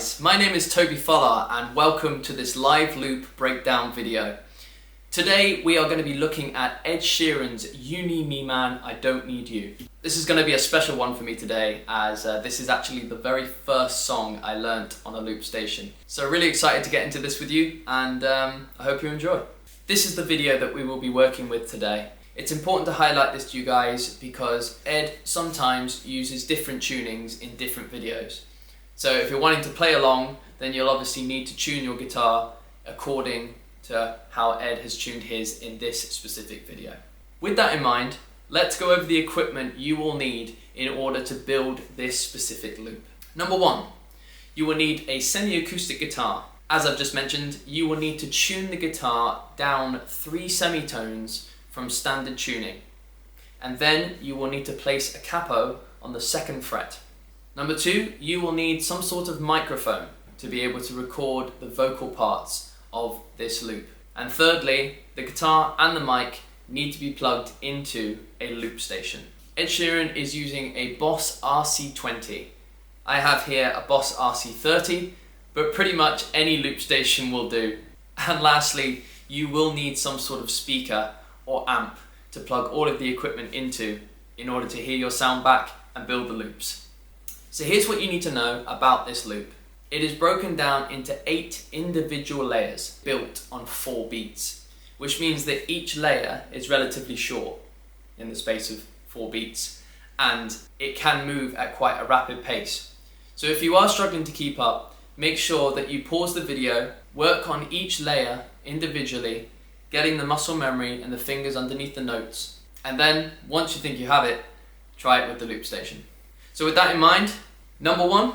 guys, my name is Toby Follar and welcome to this live loop breakdown video. Today we are going to be looking at Ed Sheeran's You Need Me Man, I Don't Need You. This is going to be a special one for me today as this is actually the very first song I learnt on a loop station. So really excited to get into this with you and I hope you enjoy. This is the video that we will be working with today. It's important to highlight this to you guys because Ed sometimes uses different tunings in different videos. So if you're wanting to play along, then you'll obviously need to tune your guitar according to how Ed has tuned his in this specific video. With that in mind, let's go over the equipment you will need in order to build this specific loop. Number one, you will need a semi-acoustic guitar. As I've just mentioned, you will need to tune the guitar down 3 semitones from standard tuning. And then you will need to place a capo on the 2nd fret. Number two, you will need some sort of microphone to be able to record the vocal parts of this loop. And thirdly, the guitar and the mic need to be plugged into a loop station. Ed Sheeran is using a Boss RC20. I have here a Boss RC30, but pretty much any loop station will do. And lastly, you will need some sort of speaker or amp to plug all of the equipment into in order to hear your sound back and build the loops. So here's what you need to know about this loop. It is broken down into 8 individual layers built on 4 beats, which means that each layer is relatively short in the space of 4 beats and it can move at quite a rapid pace. So if you are struggling to keep up, make sure that you pause the video, work on each layer individually, getting the muscle memory and the fingers underneath the notes, and then once you think you have it, try it with the loop station. So with that in mind, number one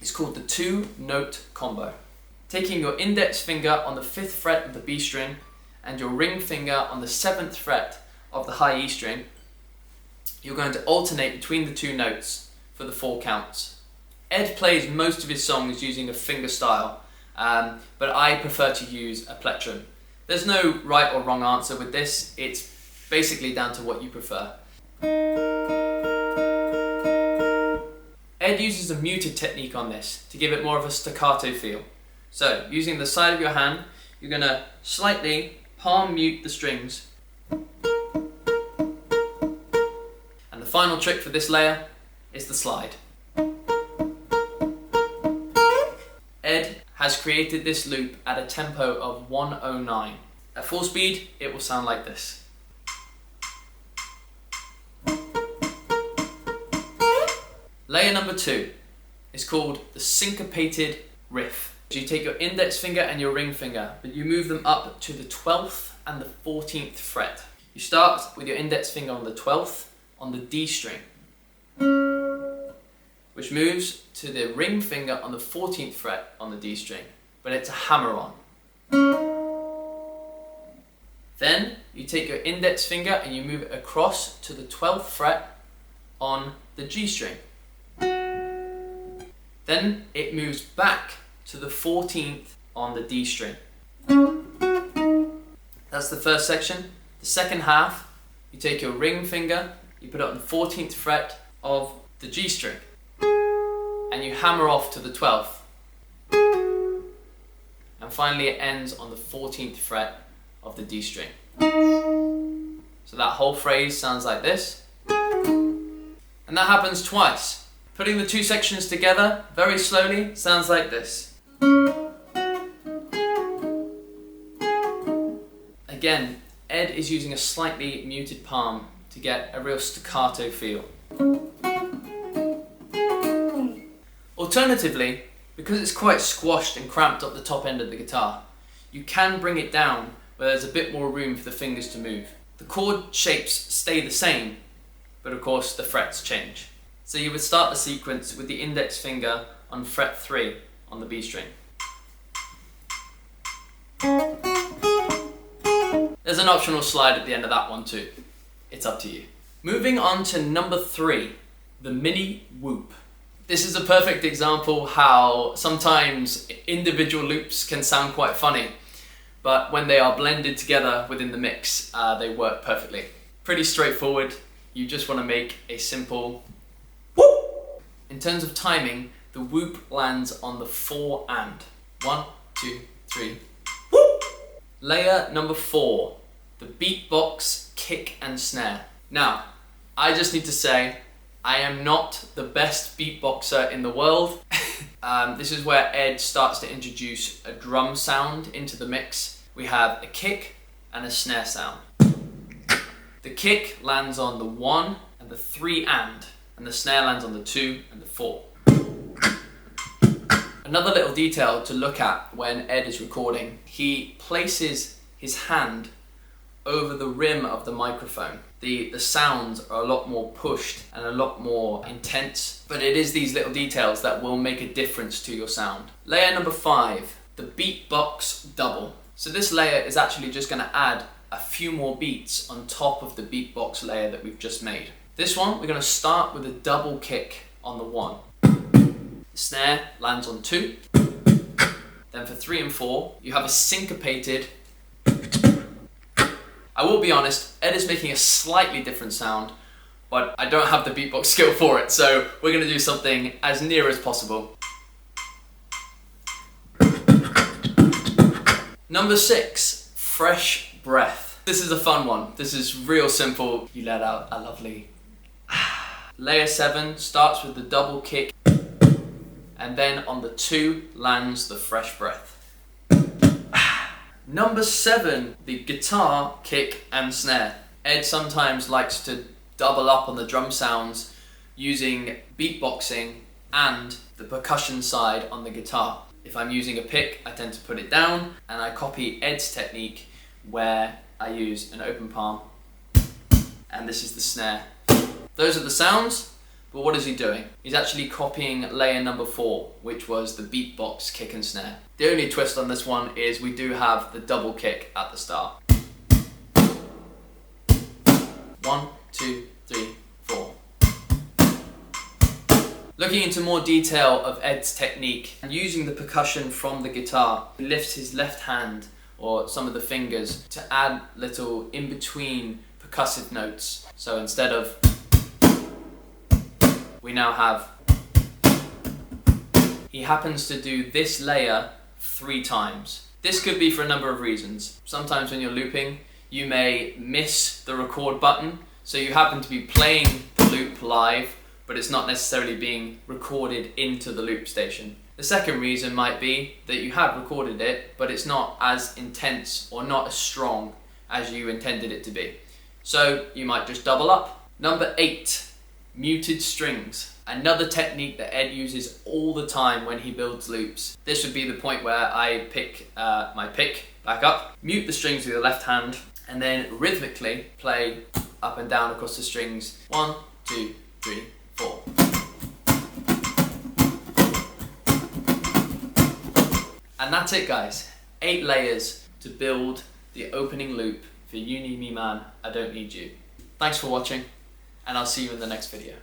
is called the 2-note combo. Taking your index finger on the 5th fret of the B string and your ring finger on the 7th fret of the high E string, you're going to alternate between the 2 notes for the 4 counts. Ed plays most of his songs using a finger style, but I prefer to use a plectrum. There's no right or wrong answer with this, it's basically down to what you prefer. Ed uses a muted technique on this to give it more of a staccato feel. So, using the side of your hand, you're going to slightly palm mute the strings. And the final trick for this layer is the slide. Ed has created this loop at a tempo of 109. At full speed, it will sound like this. Layer number 2 is called the Syncopated Riff. You take your index finger and your ring finger, but you move them up to the 12th and the 14th fret. You start with your index finger on the 12th on the D string, which moves to the ring finger on the 14th fret on the D string, but it's a hammer-on. Then you take your index finger and you move it across to the 12th fret on the G string. Then it moves back to the 14th on the D string. That's the first section. The second half, you take your ring finger, you put it on the 14th fret of the G string, and you hammer off to the 12th. And finally it ends on the 14th fret of the D string. So that whole phrase sounds like this. And that happens twice. Putting the 2 sections together very slowly sounds like this. Again, Ed is using a slightly muted palm to get a real staccato feel. Alternatively, because it's quite squashed and cramped up the top end of the guitar, you can bring it down where there's a bit more room for the fingers to move. The chord shapes stay the same, but of course the frets change. So you would start the sequence with the index finger on fret 3 on the B string. There's an optional slide at the end of that one too. It's up to you. Moving on to number 3, the mini whoop. This is a perfect example how sometimes individual loops can sound quite funny, but when they are blended together within the mix, they work perfectly. Pretty straightforward. You just want to make a simple whoop. In terms of timing, the whoop lands on the 4 and. 1, 2, 3, whoop! Layer number 4, the beatbox, kick and snare. Now, I just need to say, I am not the best beatboxer in the world. This is where Ed starts to introduce a drum sound into the mix. We have a kick and a snare sound. The kick lands on the 1 and the 3 and the snare lands on the 2 and the 4. Another little detail to look at when Ed is recording, he places his hand over the rim of the microphone. The sounds are a lot more pushed and a lot more intense, but it is these little details that will make a difference to your sound. Layer number 5, the beatbox double. So this layer is actually just going to add a few more beats on top of the beatbox layer that we've just made. This one, we're going to start with a double kick on the 1. The snare lands on 2. Then for 3 and 4, you have a syncopated. I will be honest, Ed is making a slightly different sound, but I don't have the beatbox skill for it, so we're going to do something as near as possible. Number 6, fresh breath. This is a fun one. This is real simple. You let out a lovely... Layer 7 starts with the double kick, and then on the 2 lands the fresh breath. Number 7, the guitar, kick and snare. Ed sometimes likes to double up on the drum sounds using beatboxing and the percussion side on the guitar. If I'm using a pick, I tend to put it down, and I copy Ed's technique where I use an open palm, and this is the snare. Those are the sounds, but what is he doing? He's actually copying layer number 4, which was the beatbox, kick and snare. The only twist on this one is we do have the double kick at the start. 1, 2, 3, 4. Looking into more detail of Ed's technique and using the percussion from the guitar, he lifts his left hand or some of the fingers to add little in-between percussive notes. So instead of, we now have, he happens to do this layer 3 times. This could be for a number of reasons. Sometimes when you're looping, you may miss the record button, so you happen to be playing the loop live, but it's not necessarily being recorded into the loop station. The second reason might be that you have recorded it, but it's not as intense or not as strong as you intended it to be. So you might just double up. Number 8, muted strings. Another technique that Ed uses all the time when he builds loops. This would be the point where I pick my pick back up, mute the strings with the left hand, and then rhythmically play up and down across the strings. 1, 2, 3, 4. And that's it, guys. 8 layers to build the opening loop for You Need Me Man, I Don't Need You. Thanks for watching, and I'll see you in the next video.